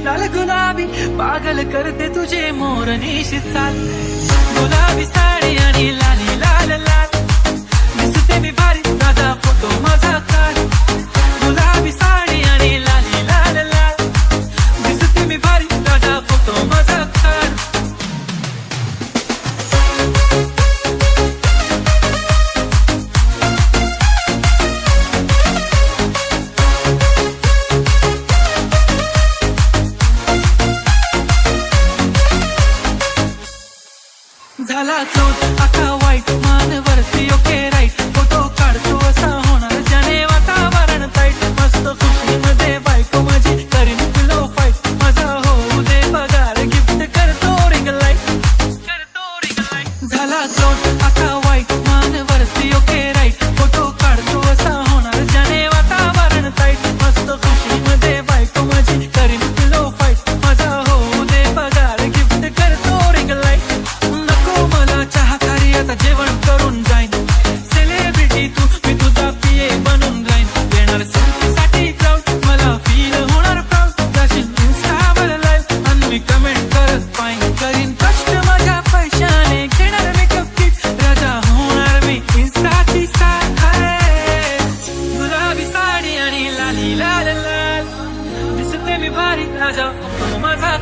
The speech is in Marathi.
लाल गुलाबी पागल करते तुझे मोरनीशी चाल. गुलाबी साडी आणि लाली लाल लाल दिसते मी भारी माझा फोटो माझा काढ. गुलाबी साडी आणि लाली लाल लाल दिसते मी भारी माझा फोटो माझा काढ. झाला क्लोज आता वाईट मानवरती ओके राईट फोटो काढतो असा होणार ज्याने वातावरण ताईट. मस्त खुशीमध्ये बायको माझी करीन पिलो फाईट. माझा होऊ दे पगार गिफ्ट करतो रिंग लाईट करतो रिंग लाईट. झाला क्लोज आता वाईट मानवरती ओके राईट फोटो काढतो असा होणार ज्याने वातावरण ताईट. मस्त खुशीमध्ये बायको माझी करीन पिलो फाईट. माझा होऊ दे पगार गिफ्ट करतो रिंग लाईट. आता जेवण करून जाईन सेलिब्रिटी तू मी तुझा पिये बनून जाईन. येणार सेल्फीसाठी क्राऊड मला फील होणार प्राऊड. जाशील इन्स्टावर लाईव्ह आणि मी कमेंट करत पाहिन. करीन कष्ट माझ्या पैशाने घेणार मेकअप किट. राजा होणार मी इन्स्टाची स्टार. गुलाबी साडी आणि लाली लाल लाल दिसते मी भारी राजा माझा.